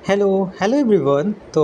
Hello hello everyone. तो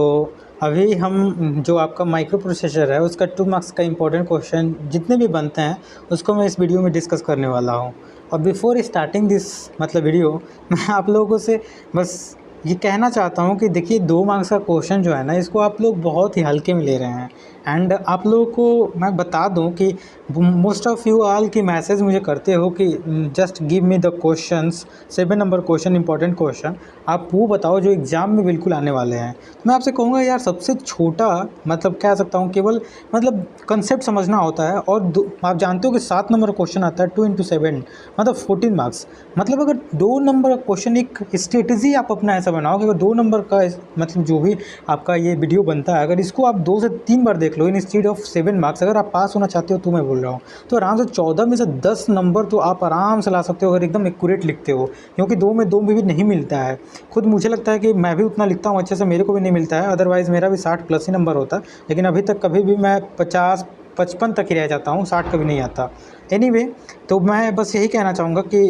अभी हम जो आपका माइक्रो प्रोसेसर है उसका 2 मार्क्स का इम्पोर्टेंट क्वेश्चन जितने भी बनते हैं उसको मैं इस वीडियो में डिस्कस करने वाला हूँ। और बिफोर स्टार्टिंग दिस वीडियो मैं आप लोगों से बस ये कहना चाहता हूँ कि देखिए 2 मार्क्स का क्वेश्चन जो है ना इसको आप लोग बहुत ही हल्के में ले रहे हैं। एंड आप लोगों को मैं बता दूं कि मोस्ट ऑफ़ यू ऑल की मैसेज मुझे करते हो कि just give me the questions 7 number question important question आप वो बताओ जो एग्ज़ाम में बिल्कुल आने वाले हैं। तो मैं आपसे कहूँगा यार सबसे छोटा मतलब कह सकता हूँ केवल मतलब कंसेप्ट समझना होता है। और आप जानते हो कि 7 नंबर क्वेश्चन आता है 2 × 7 मतलब 14 मार्क्स। मतलब अगर 2 नंबर का क्वेश्चन एक स्ट्रेटजी आप अपना ऐसा बनाओ कि अगर 2 नंबर का मतलब जो भी आपका ये वीडियो बनता है अगर इसको आप 2 से 3 बार देख लो इंस्टेड ऑफ 7 मार्क्स, अगर आप पास होना चाहते हो तो मैं बोल रहा हूँ तो आराम से 14 में से 10 नंबर तो आप आराम से ला सकते हो अगर एकदम एक्यूरेट लिखते हो। क्योंकि 2 में 2 में भी नहीं मिलता है। खुद मुझे लगता है कि मैं भी उतना लिखता हूँ अच्छे से, मेरे को भी नहीं मिलता है, अदरवाइज़ मेरा भी 60+ ही नंबर होता। लेकिन अभी तक कभी भी मैं 50-55 तक ही रह जाता हूँ, 60 कभी नहीं आता। एनीवे तो मैं बस यही कहना चाहूँगा कि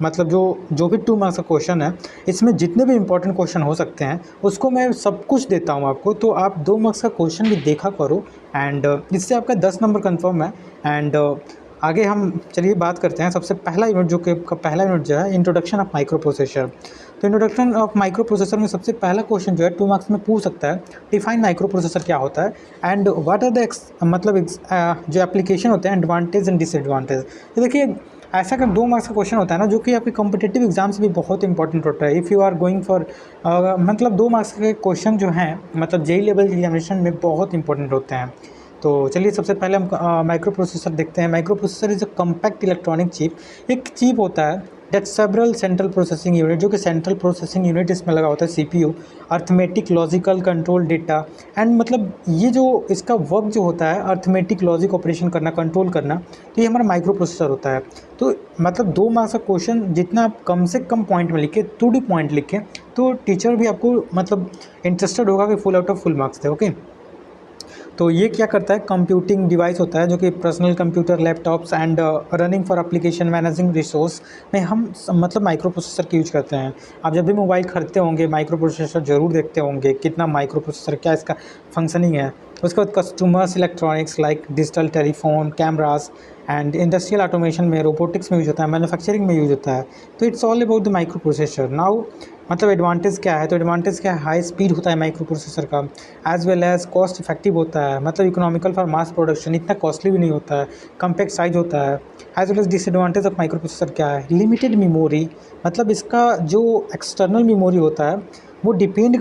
मतलब जो जो भी 2 मार्क्स का क्वेश्चन है इसमें जितने भी इंपॉर्टेंट क्वेश्चन हो सकते हैं उसको मैं सब कुछ देता हूँ आपको। तो आप 2 मार्क्स का क्वेश्चन भी देखा करो एंड इससे आपका 10 नंबर कन्फर्म है। एंड आगे हम चलिए बात करते हैं। सबसे पहला यूनिट जो कि आपका पहला यूनिट जो है इंट्रोडक्शन ऑफ माइक्रो प्रोसेसर। तो इंट्रोडक्शन ऑफ माइक्रो प्रोसेसर में सबसे पहला क्वेश्चन जो है 2 मार्क्स में पूछ सकता है डिफाइन माइक्रो प्रोसेसर क्या होता है एंड व्हाट आर द जो एप्लीकेशन होते हैं एडवांटेज एंड डिसएडवांटेज। तो देखिए ऐसा का 2 मार्क्स का क्वेश्चन होता है ना जो कि आपके कॉम्पिटिटिव एग्जाम से भी बहुत इंपॉर्टेंट होता है। If you are going for मतलब 2 मार्क्स के क्वेश्चन जो हैं मतलब जेई लेवल एग्जामिनेशन में बहुत इंपॉर्टेंट होते हैं। तो चलिए सबसे पहले हम माइक्रो प्रोसेसर देखते हैं। Microprocessor is a compact electronic chip. एक चिप होता है that several central processing unit, जो कि सेंट्रल प्रोसेसिंग यूनिट इसमें लगा होता है CPU, arithmetic logical control data and मतलब ये जो इसका वर्क जो होता है अर्थमेटिक लॉजिक ऑपरेशन करना, कंट्रोल करना, तो ये हमारा माइक्रो प्रोसेसर होता है। तो मतलब 2 मार्क्स का क्वेश्चन जितना आप कम से कम पॉइंट में लिखें, 2D पॉइंट लिखें, तो टीचर भी आपको मतलब इंटरेस्टेड होगा कि full out of full marks थे। ओके, तो ये क्या करता है कंप्यूटिंग डिवाइस होता है जो कि personal computer, laptops and running for application managing resource में हम मतलब माइक्रो प्रोसेसर की यूज करते हैं। आप जब भी मोबाइल खरीदते होंगे माइक्रो प्रोसेसर जरूर देखते होंगे कितना माइक्रो प्रोसेसर क्या इसका फंक्शनिंग है। उसके बाद customers electronics like digital telephone, cameras and industrial automation में, रोबोटिक्स में यूज होता है, मैन्युफैक्चरिंग में यूज होता है। तो it's all about the microprocessor. Now मतलब एडवांटेज क्या है, तो एडवांटेज क्या है, हाई स्पीड होता है माइक्रो प्रोसेसर का, as well as cost effective होता है, मतलब इकोनॉमिकल फॉर मास प्रोडक्शन, इतना कॉस्टली भी नहीं होता है, कम्पैक्ट साइज होता है। As well as disadvantage of microprocessor क्या है, लिमिटेड मेमोरी, मतलब इसका जो एक्सटर्नल मेमोरी होता है वो depend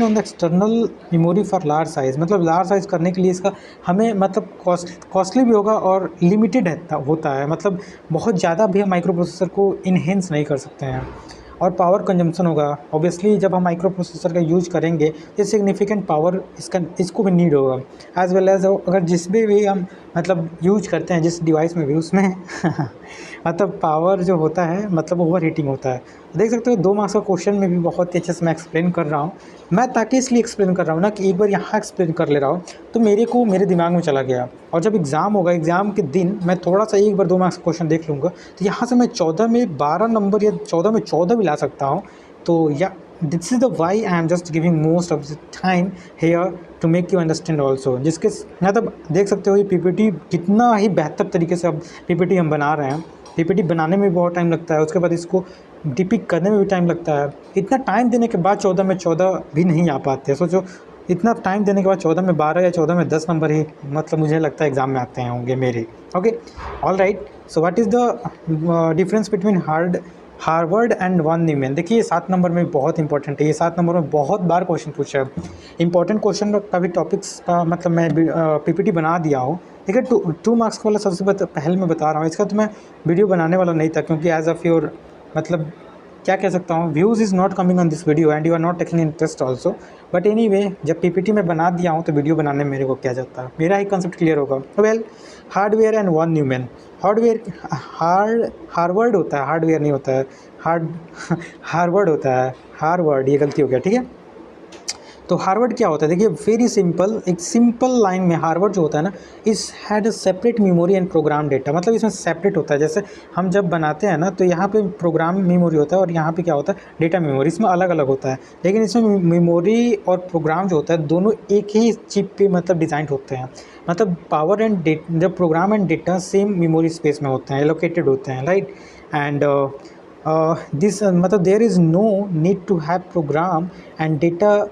on the external memory for large size, मतलब लार्ज साइज़ करने के लिए इसका हमें मतलब कॉस्टली भी होगा और लिमिटेड होता है, मतलब बहुत ज़्यादा भी हम माइक्रो प्रोसेसर को इन्हेंस नहीं कर सकते हैं। और पावर कंजम्पशन होगा, ऑब्वियसली जब हम माइक्रो प्रोसेसर का यूज करेंगे तो सिग्निफिकेंट पावर इसको भी नीड होगा। एज वेल एज अगर जिस भी हम मतलब यूज करते हैं जिस डिवाइस में भी उसमें मतलब पावर जो होता है मतलब ओवर हीटिंग होता है। देख सकते हो 2 मार्क्स का क्वेश्चन में भी बहुत ही अच्छे से मैं एक्सप्लेन कर रहा हूँ। मैं ताकि इसलिए एक्सप्लेन कर रहा हूँ ना कि एक बार यहाँ एक्सप्लेन कर ले रहा हूँ तो मेरे दिमाग में चला गया, और जब एग्ज़ाम होगा एग्ज़ाम के दिन मैं थोड़ा सा एक बार 2 मार्क्स का क्वेश्चन देख लूँगा तो यहाँ से मैं 14 में 12 नंबर या 14 में 14 भी ला सकता हूँ। तो या this is the why I am just giving most of the time here to make you understand also. जिसके मतलब देख सकते हो ये पीपीटी कितना ही बेहतर तरीके से अब पीपीटी हम बना रहे हैं। पीपीटी बनाने में भी बहुत टाइम लगता है, उसके बाद इसको डिपिक्ट करने में भी टाइम लगता है। इतना टाइम देने के बाद 14 में 14 भी नहीं आ पाते। सोचो इतना टाइम देने के बाद 14 में 12 या 14 में 10 नंबर ही मतलब मुझे लगता है एग्ज़ाम में आते हैं होंगे मेरे। Okay, all right. So what is the difference between Harvard and von Neumann. देखिए ये 7 नंबर में बहुत इंपॉर्टेंट है, ये 7 नंबर में बहुत बार क्वेश्चन पूछा है। इंपॉर्टेंट क्वेश्चन का भी टॉपिक्स का मतलब मैं पीपीटी बना दिया हूँ। देखिए 2 मार्क्स वाला सबसे पहले मैं बता रहा हूँ, इसका तो मैं वीडियो बनाने वाला नहीं था क्योंकि एज ऑफ योर मतलब क्या कह सकता हूँ, views is not coming on this video and you are not taking interest also. But anyway जब पीपीटी में बना दिया हूँ तो वीडियो बनाने में मेरे को क्या जाता है, मेरा ही कंसेप्ट क्लियर होगा। Well, hardware and von Neumann. Hardware Harvard होता है, हार्डवेयर नहीं होता है, हार्वर्ड होता है, हार्वर्ड, ये गलती हो गया, ठीक है। तो हार्वर्ड क्या होता है, देखिए वेरी सिंपल, एक सिंपल लाइन में हार्वर्ड जो होता है ना, इस had a separate memory and program data, मतलब इसमें सेपरेट होता है। जैसे हम जब बनाते हैं ना, तो यहाँ पे प्रोग्राम मेमोरी होता है और यहाँ पे क्या होता है, डेटा मेमोरी, इसमें अलग अलग होता है। लेकिन इसमें मेमोरी और प्रोग्राम जो होता है दोनों एक ही चिप पे मतलब डिज़ाइन होते हैं, मतलब पावर एंड डेटा, जब program and data same memory space में होते हैं, एलोकेटेड होते हैं, राइट। एंड दिस मतलब there is no need to have program and data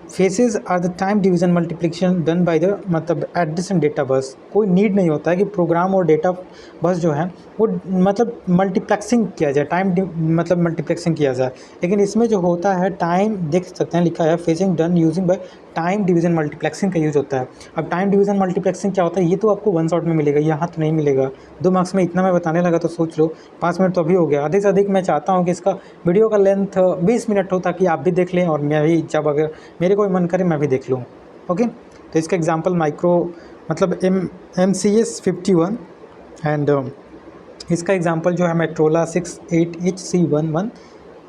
phases are the time division multiplication done by the मतलब address data bus. कोई need नहीं होता है कि प्रोग्राम और डेटा बस जो है वो मतलब मल्टीप्लेक्सिंग किया जाए, टाइम मतलब मल्टीप्लेक्सिंग किया जाए। लेकिन इसमें जो होता है टाइम, देख सकते हैं लिखा है facing done using by time division multiplexing का यूज़ होता है। अब टाइम डिवीज़न मल्टीप्लेक्सिंग क्या होता है, ये तो आपको वन शॉट में मिलेगा, यहाँ तो नहीं मिलेगा। 2 मार्क्स में इतना मैं बताने लगा तो सोच लो 5 मिनट तो अभी हो गया। अधिक से अधिक मैं चाहता हूँ कि इसका वीडियो का लेंथ 20 मिनट हो, ताकि आप भी देख लें और मैं भी, जब अगर मेरे को मन करे मैं भी देख लूँ। ओके, तो इसका एग्जांपल माइक्रो मतलब MCS 51 एंड इसका एग्जांपल जो है Motorola 68HC11।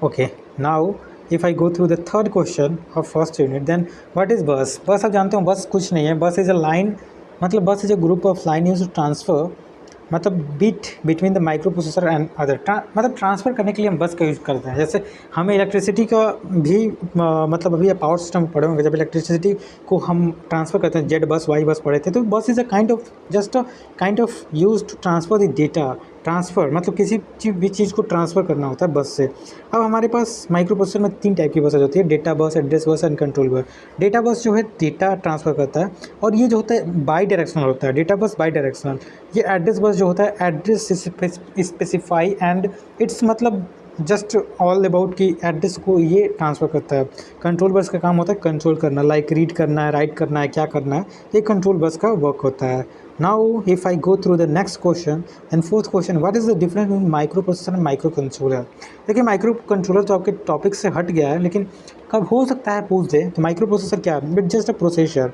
Okay, now if I go through the third question of first unit, then what is bus. Bus आप जानते हो, बस कुछ नहीं है, बस इज़ अ लाइन, मतलब bus is a group of line use to transfer मतलब bit between the microprocessor and other, मतलब ट्रांसफ़र करने के लिए हम बस का यूज़ करते हैं। जैसे हमें इलेक्ट्रिसिटी का भी मतलब अभी पावर सिस्टम पढ़े होंगे, जब इलेक्ट्रिसिटी को हम ट्रांसफ़र करते हैं, जेड बस वाई बस पढ़े थे, तो bus is a kind of just a kind of use to transfer the data. Transfer मतलब किसी भी चीज़ को ट्रांसफ़र करना होता है बस से। अब हमारे पास माइक्रो प्रोसेसर में 3 टाइप की बसें होती है, data bus, address bus and control bus. Data bus जो है डेटा ट्रांसफ़र करता है, और ये जो होता है बाई डायरेक्शनल होता है, डेटा बस बाई डायरेक्शनल। ये एड्रेस बस जो होता है एड्रेस स्पेसिफाई एंड इट्स मतलब जस्ट ऑल अबाउट कि एड्रेस को ये ट्रांसफ़र करता है। कंट्रोल बस का काम होता है कंट्रोल करना, लाइक रीड करना है, राइट करना है, क्या करना है, ये कंट्रोल बस का वर्क होता है। Now if I go through the next question and fourth question, what is the difference between micro processor and micro controller. देखिए माइक्रो कंट्रोलर तो आपके टॉपिक से हट गया है, लेकिन कब हो सकता है पूछ दे, तो माइक्रो प्रोसेसर क्या है, it's just a processor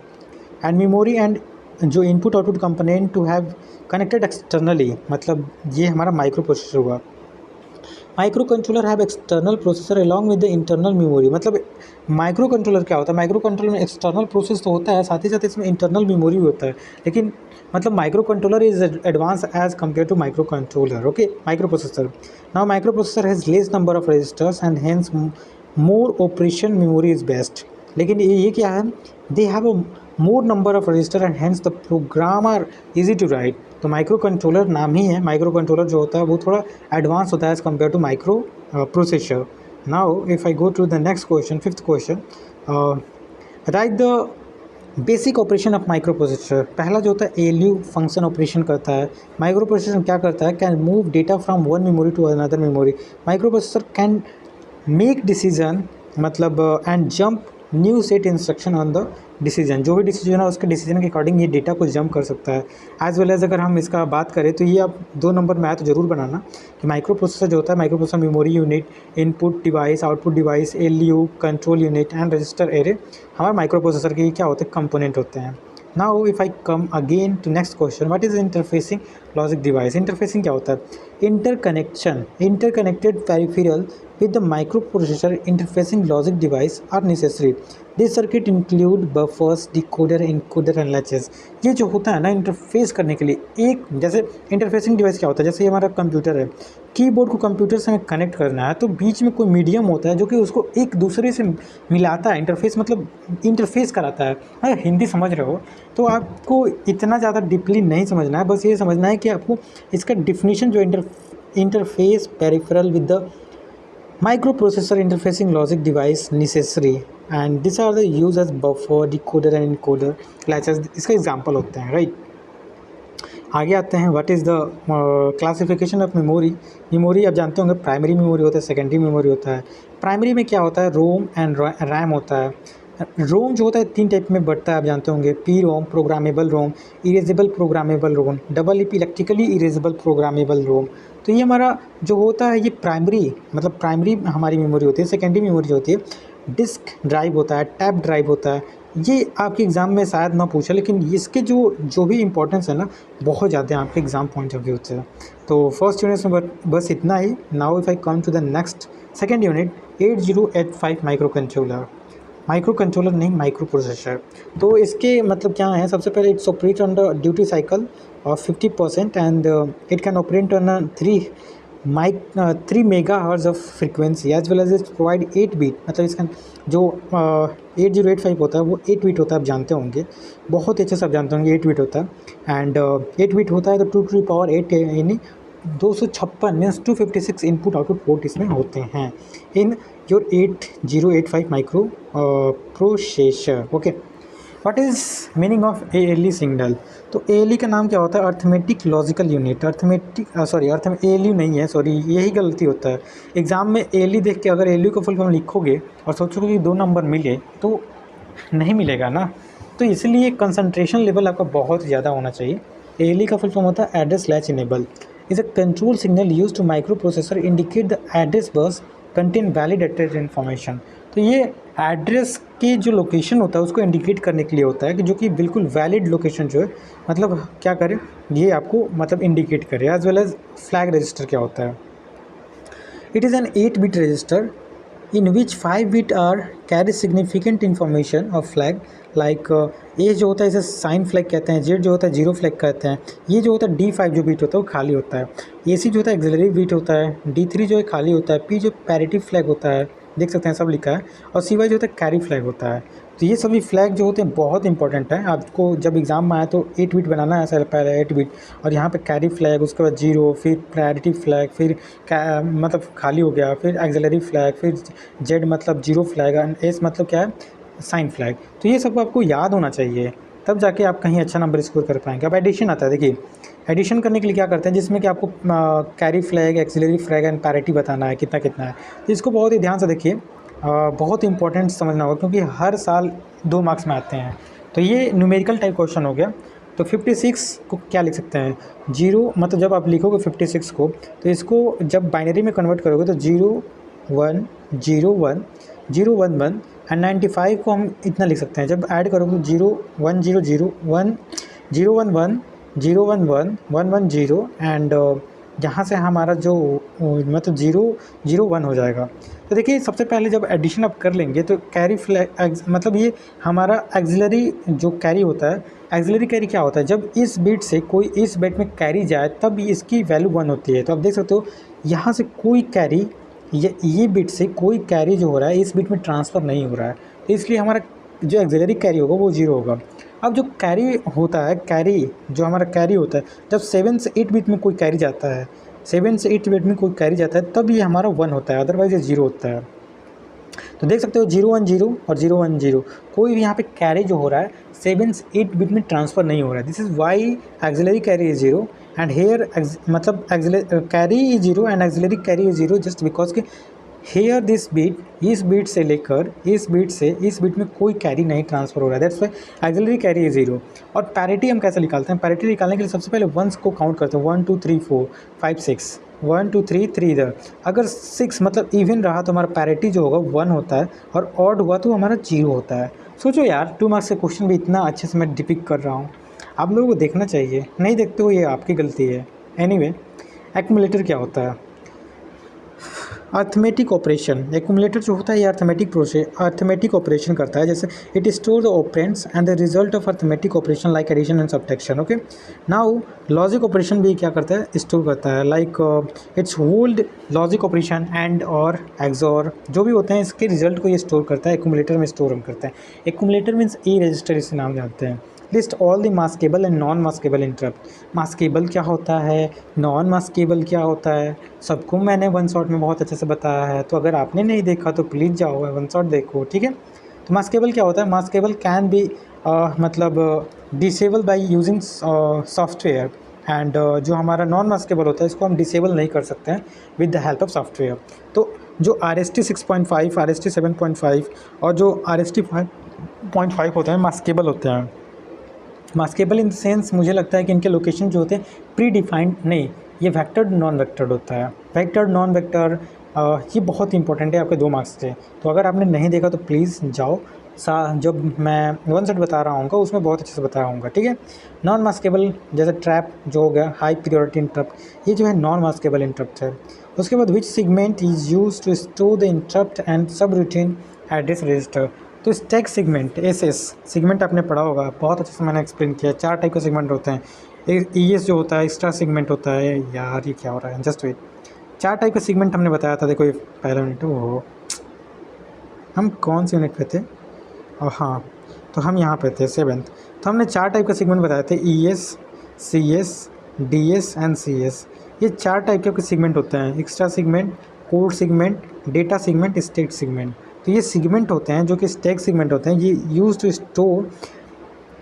and memory and जो input output component to have connected externally, मतलब ये हमारा माइक्रो प्रोसेसर हुआ। Microcontroller have external processor along with the internal memory. मतलब माइक्रो कंट्रोलर क्या होता है, माइक्रो कंट्रोलर में एक्सटर्नल प्रोसेस तो होता है, साथ ही साथ इसमें इंटरनल मेमोरी भी होता है। लेकिन मतलब microcontroller is advance as compare to microcontroller. Okay, microprocessor, now microprocessor has less number of registers and hence more operation memory is best. लेकिन ये क्या है, they have a more number of register and hence the program are easy to write. तो microcontroller नाम ही है, micro controller जो होता है वो थोड़ा एडवांस होता है as compare to microprocessor. Now if I go to the next question, fifth question, write the basic operation of microprocessor. पहला जो होता है ALU फंक्शन ऑपरेशन करता है। माइक्रो प्रोसेसर क्या करता है, can move data from one memory to another memory. Microprocessor can make decision मतलब and jump new set instruction on the decision. जो भी डिसीजन है उसके डिसीजन के अकॉर्डिंग ये डेटा को जंप कर सकता है। एज वेल एज अगर हम इसका बात करें तो ये आप 2 नंबर में आया तो ज़रूर बनाना कि माइक्रो प्रोसेसर जो होता है, microprocessor memory unit, input device, output device, LU control unit and register array हमारे माइक्रो प्रोसेसर के क्या होते हैं, कंपोनेंट होते हैं। Now if I come again to next question, what is interfacing logic device. Interfacing क्या होता है, interconnection, interconnected peripheral with the microprocessor interfacing logic device are necessary. This circuit include buffers, decoder, encoder and latches. ये जो होता है ना interface करने के लिए, एक जैसे इंटरफेसिंग डिवाइस क्या होता है, जैसे ये हमारा कंप्यूटर है, कीबोर्ड को कंप्यूटर से हमें कनेक्ट करना है, तो बीच में कोई मीडियम होता है जो कि उसको एक दूसरे से मिलाता है। इंटरफेस मतलब इंटरफेस कराता है। अगर हिंदी समझ रहे हो तो आपको इतना ज़्यादा डीपली नहीं समझना है, बस ये समझना है कि आपको इसका डिफिनीशन जो interface peripheral with the microprocessor interfacing logic device necessary and these are the used as buffer, decoder and encoder, latches इसका एग्जांपल होते हैं, राइट। आगे आते हैं, what is the classification of memory. Memory आप जानते होंगे प्राइमरी मेमोरी होता है, सेकेंडरी मेमोरी होता है। प्राइमरी में क्या होता है, रोम एंड रैम होता है। रोम जो होता है 3 टाइप में बढ़ता है, आप जानते होंगे, पी रोम, प्रोग्रामेबल रोम, इरेजेबल प्रोग्रामेबल रोम, double EP electrically erasable programmable रोम। तो ये हमारा जो होता है ये प्राइमरी मतलब प्राइमरी हमारी मेमोरी होती है। सेकेंडरी मेमोरी होती है डिस्क ड्राइव होता है, टैप ड्राइव होता है। ये आपके एग्ज़ाम में शायद ना पूछे, लेकिन इसके जो भी इंपॉर्टेंस है ना बहुत ज़्यादा है आपके एग्ज़ाम पॉइंट ऑफ व्यू से। तो फर्स्ट यूनिट में बस इतना ही। Now if I come to the next second unit 8085 microcontroller. Microcontroller नहीं, माइक्रो प्रोसेसर। तो इसके मतलब क्या है, सबसे पहले it's operate on the duty cycle of 50% and it can operate on 3 megahertz of frequency as well as it provide 8 bit. मतलब इसका जो 8085 होता है वो 8 बीट होता है, आप जानते होंगे, बहुत अच्छे से आप जानते होंगे 8 बीट होता है। एंड 8 बीट होता है तो 2 टू द पावर 8 यानी 256 मीन्स 256 इनपुट आउटपुट पोर्ट इसमें होते हैं in your 8085 micro processor. Okay, what is meaning of ALE signal? तो ALE का नाम क्या होता है? Arithmetic logical unit. ALU नहीं है, सॉरी, यही गलती होता है एग्ज़ाम में। ALE देख के अगर ALU को फुल फॉर्म लिखोगे और सोचोगे कि 2 नंबर मिले तो नहीं मिलेगा ना। तो इसलिए कंसंट्रेशन लेवल आपका बहुत ज़्यादा होना चाहिए। ALE का फुल फॉर्म होता है address latch enable, is a control signal use to microprocessor indicate the address bus content validated information. तो ये एड्रेस की जो लोकेशन होता है उसको इंडिकेट करने के लिए होता है कि जो कि बिल्कुल वैलिड लोकेशन जो है, मतलब क्या करे, ये आपको मतलब इंडिकेट करे। As well as flag register क्या होता है? It is an 8 bit register in which 5 bit are carry significant information of flag like A जो होता है इसे साइन फ्लैग कहते हैं, Z जो होता है जीरो फ्लैग कहते हैं, ये जो होता है D5 जो बीट होता है वो खाली होता है, AC जो होता है एक्सिलरी बीट होता है, D3 जो है खाली होता है, P जो पैरिटी फ्लैग होता है, देख सकते हैं सब लिखा है, और CY जो होता है कैरी फ्लैग होता है। तो ये सभी फ्लैग जो होते हैं बहुत इंपॉर्टेंट है। आपको जब एग्ज़ाम में आए तो 8 बिट बनाना है, पहले 8 बिट, और यहाँ पे कैरी फ्लैग, उसके बाद जीरो, फिर प्रायोरिटी फ्लैग, फिर मतलब खाली हो गया, फिर एक्सिलरी फ्लैग, फिर जेड मतलब जीरो फ्लैग, एंड एस मतलब क्या है, साइन फ्लैग। तो ये सब आपको याद होना चाहिए, तब जाके आप कहीं अच्छा नंबर स्कोर कर पाएंगे। अब एडिशन आता है, देखिए एडिशन करने के लिए क्या करते हैं, जिसमें कि आपको carry flag, axillary flag and parity बताना है कितना कितना है। तो इसको बहुत ही ध्यान से देखिए, बहुत इंपॉर्टेंट समझना होगा क्योंकि हर साल 2 मार्क्स में आते हैं। तो ये न्यूमेरिकल टाइप क्वेश्चन हो गया। तो 56 को क्या लिख सकते हैं, जीरो, मतलब जब आप लिखोगे 56 को तो इसको जब बाइनरी में कन्वर्ट करोगे तो 0 1 0 1 0 1 1 एंड 95 को हम इतना लिख सकते हैं। जब ऐड करोगे 0 1 0 0 1 0 1 1 0 1 1 1 1 0 एंड यहाँ से हमारा जो मतलब 0 0 1 हो जाएगा। तो देखिए सबसे पहले जब एडिशन आप कर लेंगे तो कैरी फ्लैग मतलब ये हमारा एक्सिलरी जो कैरी होता है, एक्सिलरी कैरी क्या होता है, जब इस बिट से कोई इस बिट में कैरी जाए तब इसकी वैल्यू 1 होती है। तो आप देख सकते हो यहाँ से कोई कैरी, ये बिट से कोई कैरी जो हो रहा है इस बिट में ट्रांसफ़र नहीं हो रहा है, तो इसलिए हमारा जो एक्सिलरी कैरी होगा वो 0 होगा। अब जो कैरी होता है, कैरी जो हमारा कैरी होता है, जब 7 से 8 बिट में कोई कैरी जाता है, 7 से 8 बिट में कोई कैरी जाता है तब ये हमारा 1 होता है, अदरवाइज़ ये 0 होता है। तो देख सकते हो 0 1 0 और 0 1 0, कोई भी यहाँ पे कैरी जो हो रहा है 7 से 8 बिट में ट्रांसफ़र नहीं हो रहा है। This is why auxiliary carry is 0 and here मतलब carry is 0 and auxiliary carry is 0 just because के हेयर दिस बीट, इस बीट से लेकर इस बीट से इस बीट में कोई कैरी नहीं ट्रांसफ़र हो रहा है, that's why auxiliary carry is 0। और पैरिटी हम कैसे निकालते हैं, पैरिटी निकालने के लिए सबसे पहले वंस को काउंट करते हैं, 1 2 3 4 5 6, 1 2 3 3 इधर। अगर 6 मतलब इवन रहा तो हमारा पैरिटी जो होगा 1 होता है, और ऑड हुआ तो हमारा 0 होता है। सोचो यार 2 मार्क्स के क्वेश्चन भी इतना अच्छे से मैं डिपिक्ट कर रहा हूँ, आप लोगों को देखना चाहिए, नहीं देखते हो ये आपकी गलती है। एनीवे, एक्यूमुलेटर क्या होता है, अर्थमेटिक ऑपरेशन। एक्यूमुलेटर जो होता है ये अर्थमेटिक ऑपरेशन करता है, जैसे it store the operands and the result of arithmetic operation like addition and subtraction. Okay, now logic operation भी क्या करता है, स्टोर करता है, like it's hold logic operation and और एक्सॉर जो भी होते हैं इसके रिजल्ट को ये स्टोर करता है, एक्यूमुलेटर में स्टोर हम करते हैं। एक्यूमुलेटर मीन्स ई रजिस्टर, इसे नाम जानते हैं। List all the maskable and non maskable interrupt. Maskable क्या होता है, नॉन मास्केबल क्या होता है, सबको मैंने वन शॉट में बहुत अच्छे से बताया है, तो अगर आपने नहीं देखा तो प्लीज़ जाओ वन शॉट देखो, ठीक है। तो मास्केबल क्या होता है, मास्केबल कैन बी मतलब disable by using software and जो हमारा नॉन मास्केबल होता है इसको हम डिसेबल नहीं कर सकते हैं with the help of software. तो जो RST 6.5, RST 7.5 और जो RST 5.5 होते हैं मास्केबल होते हैं। मास्केबल इन द सेंस मुझे लगता है कि इनके लोकेशन जो होते हैं प्री डिफाइंड नहीं, ये वेक्टर्ड नॉन वेक्टर्ड होता है। वेक्टर्ड नॉन वेक्टर ये बहुत इंपॉर्टेंट है, आपके 2 मार्क्स थे, तो अगर आपने नहीं देखा तो प्लीज़ जाओ, जब मैं वन सेट बता रहा हूँ उसमें बहुत अच्छे से बताया हूँ, ठीक है। नॉन मास्केबल जैसे ट्रैप जो हो गया, हाई प्रियोरिटी इंटरप्ट, ये जो है नॉन मास्केबल इंटरप्ट है। उसके बाद which segment is use to store the interrupt and subroutine address register. तो स्टैक सेगमेंट एसएस सेगमेंट आपने पढ़ा होगा, बहुत अच्छे से मैंने एक्सप्लेन किया। 4 टाइप के सेगमेंट होते हैं। एक ईएस जो होता है एक्स्ट्रा सेगमेंट होता है। यार ये क्या हो रहा है, जस्ट वेट। 4 टाइप का सेगमेंट हमने बताया था। देखो ये पहला यूनिट, ओहो हम कौन से यूनिट पे थे? और हाँ, तो हम यहाँ पे थे 7th। तो हमने 4 टाइप का सेगमेंट बताए थे, ES, CS, DS and CS. ये 4 टाइप के सेगमेंट होते हैं, extra segment, code segment, data segment, state segment. तो ये सेगमेंट होते हैं जो कि स्टैक सेगमेंट होते हैं। ये यूज टू स्टोर,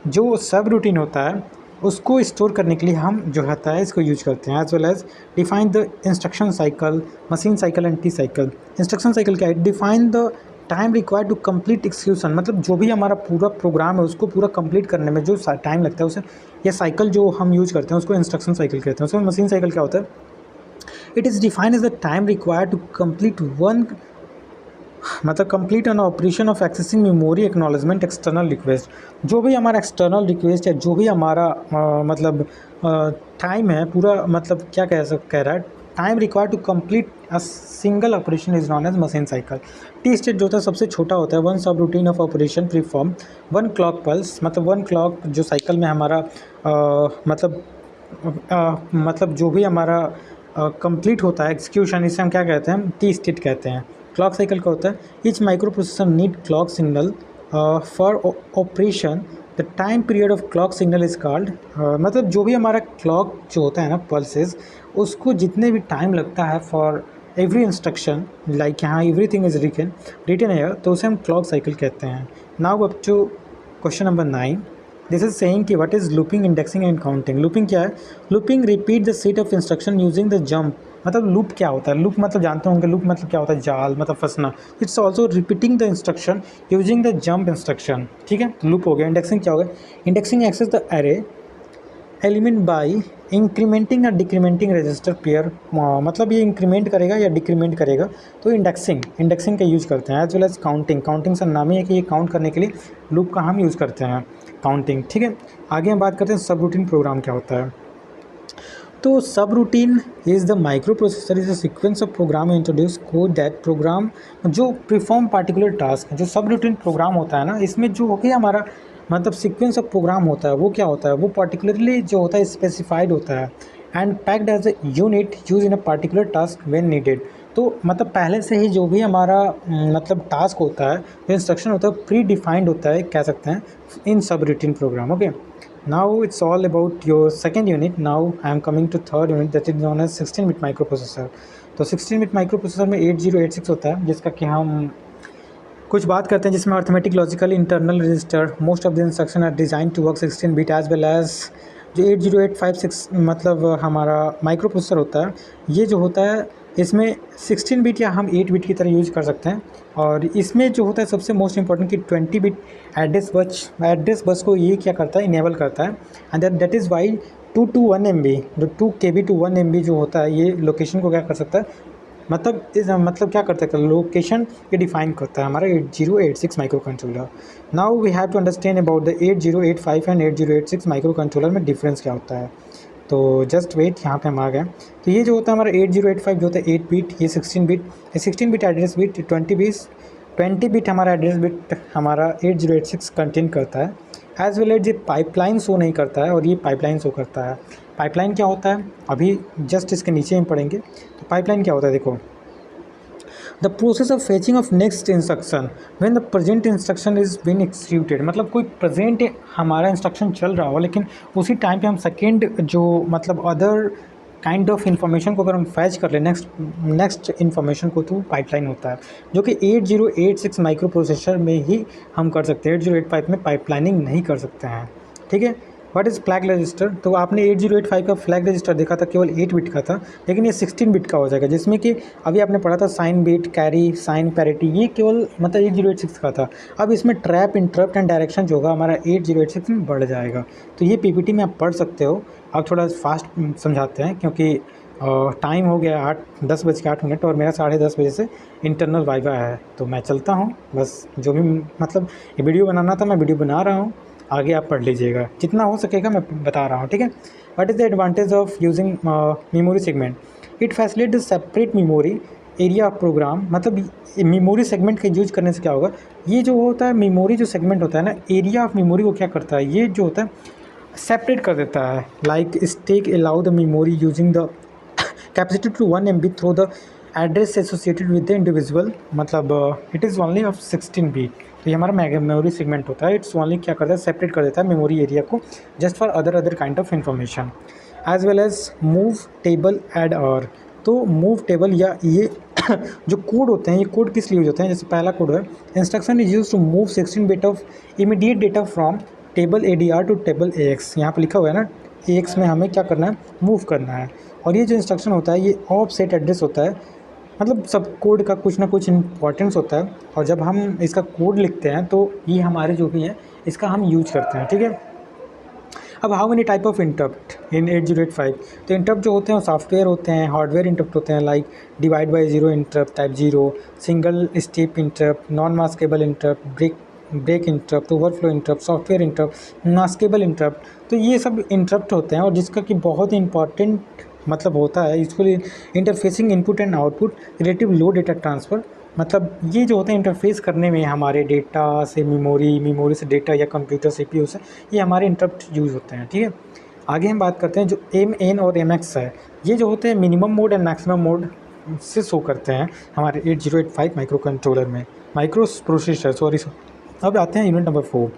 जो सब रूटीन होता है उसको स्टोर करने के लिए हम जो रहता है इसको यूज करते हैं। As well as define the instruction cycle, machine cycle and T cycle. Instruction cycle क्या है? Define the time required to complete execution, मतलब जो भी हमारा पूरा प्रोग्राम है उसको पूरा कंप्लीट करने में जो टाइम लगता है उसे, ये साइकिल जो हम यूज करते हैं उसको इंस्ट्रक्शन साइकिल कहते हैं। उसमें मशीन साइकिल क्या होता है? It is defined as the time required to complete one, मतलब complete an operation of accessing memory acknowledgement external request. जो भी हमारा एक्सटर्नल रिक्वेस्ट है, जो भी हमारा मतलब टाइम है पूरा, मतलब क्या कह रहा है, time required to complete a single operation is known as machine cycle. T state जो होता है सबसे छोटा होता है, one subroutine of operation perform one clock pulse, मतलब वन क्लॉक जो साइकिल में हमारा मतलब जो भी हमारा कंप्लीट होता है एग्जीक्यूशन, इसे हम क्या कहते हैं? टी स्टेट कहते हैं। क्लॉक साइकिल का होता है each micro processor need clock signal for operation, the time period of clock signal is called, मतलब जो भी हमारा क्लॉक जो होता है ना पल्सेस, उसको जितने भी टाइम लगता है फॉर एवरी इंस्ट्रक्शन, लाइक यहाँ एवरीथिंग इज रिटन है, तो उसे हम क्लॉक साइकिल कहते हैं। Now up to question number 9। This is saying कि what is looping, indexing and counting. Looping क्या है? Looping repeat the set of instruction using the jump. मतलब लूप क्या होता है? लूप मतलब जानते होंगे, लूप मतलब क्या होता है? जाल, मतलब फंसना। It's also repeating the instruction using the jump instruction, ठीक है, लूप हो गया। इंडेक्सिंग क्या होगा? Indexing access the array element by incrementing या डिक्रीमेंटिंग रजिस्टर पेयर, मतलब ये इंक्रीमेंट करेगा या डिक्रीमेंट करेगा, तो इंडेक्सिंग का यूज़ करते हैं। एज वेल एज काउंटिंग से नाम ही है कि ये काउंट करने के लिए लूप का हम यूज़ करते हैं, काउंटिंग, ठीक है। आगे हम बात करते हैं सब रूटीन प्रोग्राम क्या होता है। तो subroutine is the microprocessor is a sequence of program introduce code that program जो परफॉर्म पार्टिकुलर टास्क। जो सब रूटीन प्रोग्राम होता है ना, इसमें जो भी हमारा मतलब सीक्वेंस ऑफ प्रोग्राम होता है वो क्या होता है? वो पर्टिकुलरली जो होता है स्पेसिफाइड होता है and packed as a unit use in a particular task when needed. तो मतलब पहले से ही जो भी हमारा मतलब टास्क होता है, जो इंस्ट्रक्शन होता है, प्री डिफाइंड होता है, कह सकते हैं, इन subroutine program. Okay, now it's all about your second unit. Now I am coming to third unit that is known as 16-bit microprocessor. तो 16-bit microprocessor में 8086 होता है, जिसका कि हम कुछ बात करते हैं, जिसमें arithmetic logical internal register most of the instruction are design to work 16 bit as well as जो 80856 मतलब हमारा माइक्रो प्रोसेसर होता है, ये जो होता है इसमें 16 बिट या हम 8 बिट की तरह यूज़ कर सकते हैं। और इसमें जो होता है सबसे मोस्ट इंपॉर्टेंट कि 20 बिट एड्रेस बस को ये क्या करता है? इनेबल करता है। And that is why 2 to 1 MB, जो 2 KB to 1 MB जो होता है, ये लोकेशन को क्या कर सकता है? मतलब क्या करता है? लोकेशन ये डिफाइन करता है हमारा 8086 microcontroller. Now we have to understand about the 8085 and 8086 microcontroller में डिफरेंस क्या होता है। तो जस्ट वेट, यहाँ पे हम आ गए। तो ये जो होता है हमारा 8085 जो होता है 8 बिट, ये 16 बिट, ये 16 बिट एड्रेस बिट, 20 बिट हमारा एड्रेस बिट हमारा 8086 कंटेन करता है। एज वेल एज ये पाइपलाइन शो नहीं करता है, और ये पाइपलाइन शो करता है। पाइपलाइन क्या होता है अभी जस्ट इसके नीचे हम पढ़ेंगे। तो पाइपलाइन क्या होता है? देखो, the process of fetching of next instruction when the present instruction is been executed. मतलब कोई प्रेजेंट हमारा इंस्ट्रक्शन चल रहा हो, लेकिन उसी टाइम पे हम सेकेंड जो मतलब अदर काइंड ऑफ इन्फॉर्मेशन को अगर हम फैच कर लें नेक्स्ट इन्फॉर्मेशन को, तो पाइपलाइन होता है, जो कि 8086 माइक्रो प्रोसेसर में ही हम कर सकते हैं। 8085 में पाइपलाइनिंग नहीं कर सकते हैं, ठीक है। What is flag register? तो आपने 8085 का फ्लैग रजिस्टर देखा था, केवल 8 बिट का था, लेकिन ये 16 बिट का हो जाएगा, जिसमें कि अभी आपने पढ़ा था sign bit, carry, sign parity, ये केवल मतलब 8086 का था। अब इसमें ट्रैप, इंटरप्ट एंड डायरेक्शन जो होगा हमारा 8086 में बढ़ जाएगा। तो ये पीपीटी में आप पढ़ सकते हो। अब थोड़ा फास्ट समझाते हैं, क्योंकि टाइम हो गया 10:08 और मेरा 10:30 बजे से इंटरनल वाइवा है, तो मैं चलता हूँ। बस जो भी मतलब ये वीडियो बनाना था मैं वीडियो बना रहा हूँ, आगे आप पढ़ लीजिएगा, जितना हो सकेगा मैं बता रहा हूँ, ठीक है। What is the advantage of using memory segment? It facilitate separate memory area of program, मतलब मेमोरी सेगमेंट का यूज करने से क्या होगा, ये जो होता है मेमोरी जो सेगमेंट होता है ना, एरिया ऑफ मेमोरी को क्या करता है, ये जो होता है सेपरेट कर देता है। Like stack allow the memory using the capacity to 1 MB through the address associated with the individual, मतलब it is only of 16 bit. तो ये हमारा मेमोरी सेगमेंट होता है, इट्स ओनली क्या करता है, सेपरेट कर देता है मेमोरी एरिया को just for other kind of information. As well as move table add और, तो मूव टेबल या ये जो कोड होते हैं, ये कोड किस लिए यूज होते हैं, जैसे पहला कोड है instruction is use to move 16 bit of immediate data from table ADR to table AX। यहाँ पर लिखा हुआ है ना, AX में हमें क्या करना है, मूव करना है। और ये जो इंस्ट्रक्शन होता है ये ऑफसेट एड्रेस होता है, मतलब सब कोड का कुछ ना कुछ इंपॉर्टेंस होता है, और जब हम इसका कोड लिखते हैं तो ये हमारे जो भी है इसका हम यूज करते हैं, ठीक है। अब how many type of interrupt in 8085, तो इंटरप्ट जो होते हैं वो सॉफ्टवेयर होते हैं, हार्डवेयर इंटरप्ट होते हैं, like divide by zero interrupt type 0, single step interrupt, non maskable interrupt, break interrupt, overflow interrupt, software interrupt, maskable interrupt. तो ये सब इंटरप्ट होते हैं, और जिसका कि बहुत ही इंपॉर्टेंट मतलब होता है इसको interfacing input and output relative low data transfer, मतलब ये जो होते हैं इंटरफेस करने में हमारे डेटा से मेमोरी से डेटा या कंप्यूटर CPU से, ये हमारे इंटरप्ट यूज़ होते हैं, ठीक है। आगे हम बात करते हैं जो MN और MX है, ये जो होते हैं minimum mode and maximum mode से शो करते हैं हमारे 8085 माइक्रो कंट्रोलर में, माइक्रो प्रोसेसर सॉरी। अब आते हैं unit number 4,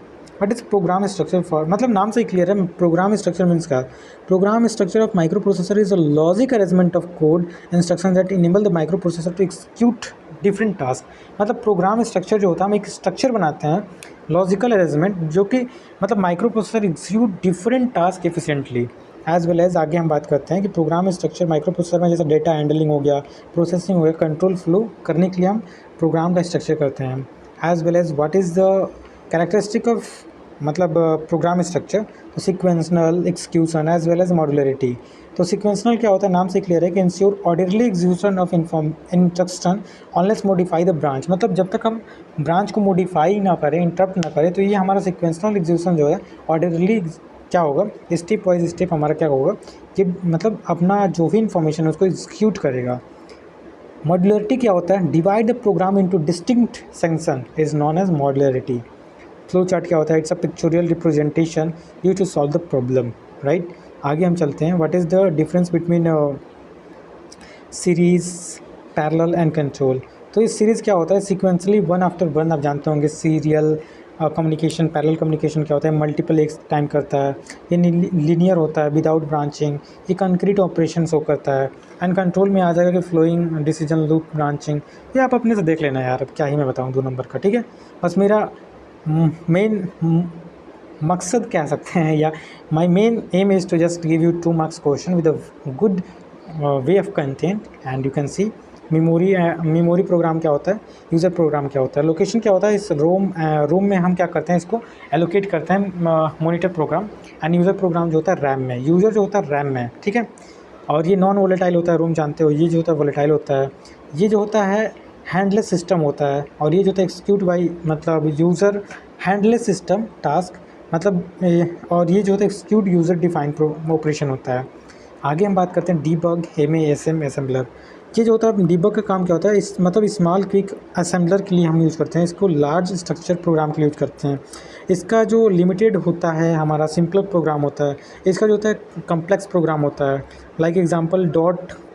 what is program structure for, मतलब नाम से ही क्लियर है प्रोग्राम स्ट्रक्चर मीन्स क्या। Program structure of microprocessor is a logic arrangement of code instruction that enable the microprocessor to execute different task. मतलब program structure जो होता है, हम एक स्ट्रक्चर बनाते हैं लॉजिकल अरेंजमेंट जो कि मतलब microprocessor execute different task efficiently. As well as आगे हम बात करते हैं कि प्रोग्राम स्ट्रक्चर माइक्रो प्रोसेसर में जैसे डेटा हैंडलिंग हो गया, प्रोसेसिंग हो गया, कंट्रोल फ्लो करने के लिए हम प्रोग्राम का स्ट्रक्चर करते हैं। As well as what is the characteristic of मतलब प्रोग्राम स्ट्रक्चर, तो sequential, execution as well as modularity. तो सिक्वेंशनल क्या होता है, नाम से क्लियर है कि ensure orderly execution of instruction Wanless modify the branch, मतलब जब तक हम ब्रांच को मॉडिफाई ना करें, इंटरप्ट ना करें, तो ये हमारा सिक्वेंशनल एग्जीक्यूशन जो है ऑर्डरली क्या होगा, स्टेप वाइज स्टेप हमारा क्या होगा, ये मतलब अपना जो भी इंफॉर्मेशन है उसको एग्जीक्यूट करेगा। मॉड्यूलरिटी क्या होता है, divide the program into distinct section is known as modularity. Flow chart क्या होता है, it's a pictorial representation use to solve the problem, right. आगे हम चलते हैं, what is the difference between series, parallel and control. तो इस series क्या होता है, सीक्वेंसली वन आफ्टर वन, आप जानते होंगे। सीरियल कम्युनिकेशन, पैरेलल कम्युनिकेशन क्या होता है, मल्टीपल एक टाइम करता है। ये लीनियर होता है विदाउट ब्रांचिंग, ये कंक्रीट ऑपरेशन शो करता है। एंड कंट्रोल में आ जाएगा कि फ्लोइंग, डिसीजन लूप, ब्रांचिंग। ये आप अपने से देख लेना यार, अब क्या ही मैं बताऊँ 2 नंबर का, ठीक है। बस मेरा मेन मकसद कह सकते हैं, या my main aim is to just give you 2 marks question with a good way of content. And you can see memory program क्या होता है, यूज़र प्रोग्राम क्या होता है, लोकेशन क्या होता है। इस रोम में हम क्या करते हैं, इसको एलोकेट करते हैं monitor program. And user program जो होता है रैम में, यूज़र जो होता है रैम में, ठीक है। और ये नॉन वोलेटाइल होता है, रोम जानते हो। ये जो होता है वोलेटाइल होता है। ये जो होता है हैंडलेस सिस्टम होता है। और ये जो होता है एक्सिक्यूट बाई मतलब यूज़र हैंडलेस सिस्टम टास्क, मतलब और ये जो होता है एक्सिक्यूट यूज़र डिफाइंड ऑपरेशन होता है। आगे हम बात करते हैं डीबग, MASM असेंबलर। ये जो होता है डीबग का काम क्या होता है, इस मतलब स्मॉल क्विक असेंबलर के लिए हम यूज़ करते हैं इसको, लार्ज स्ट्रक्चर प्रोग्राम के लिए यूज़ करते हैं। इसका जो लिमिटेड होता है हमारा सिंपल प्रोग्राम होता है। इसका जो होता है कम्प्लेक्स प्रोग्राम होता है। लाइक एग्जांपल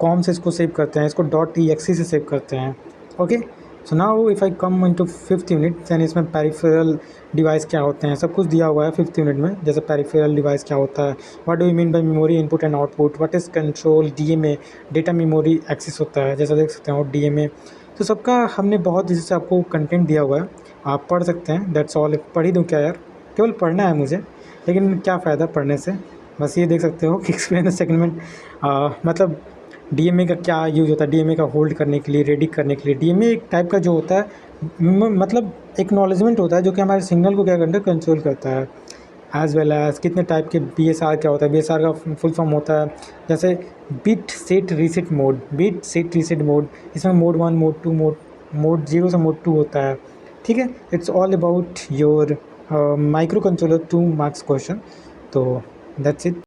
.com से इसको सेव करते हैं, इसको .exe से सेव करते हैं। Okay, so now if I come into 5th unit, यानी इसमें पेरिफेरल डिवाइस क्या होते हैं, सब कुछ दिया हुआ है 5th यूनिट में। जैसे पेरिफेरल डिवाइस क्या होता है, what do you mean by memory input and output, what is control, DMA data memory access होता है, जैसा देख सकते हैं, और DMA। तो सबका हमने बहुत जैसे से आपको कंटेंट दिया हुआ है, आप पढ़ सकते हैं। That's all. पढ़ ही दूँ क्या यार, केवल पढ़ना है मुझे, लेकिन क्या फ़ायदा पढ़ने से। बस ये देख सकते हो कि एक्सप्लेन सेगमेंट, मतलब DMA का क्या यूज़ होता है, DMA का होल्ड करने के लिए, रेडी करने के लिए। DMA एक टाइप का जो होता है मतलब एक्नॉलेजमेंट होता है, जो कि हमारे सिग्नल को क्या करता है, कंट्रोल करता है। एज वेल एज कितने टाइप के BSR क्या होता है, BSR का फुल फॉर्म होता है जैसे bit set reset mode, bit set reset mode. इसमें मोड 1, मोड 2, मोड 0 से मोड 2 होता है, ठीक है। It's all about your micro controller 2 marks question. तो दैट्स इट।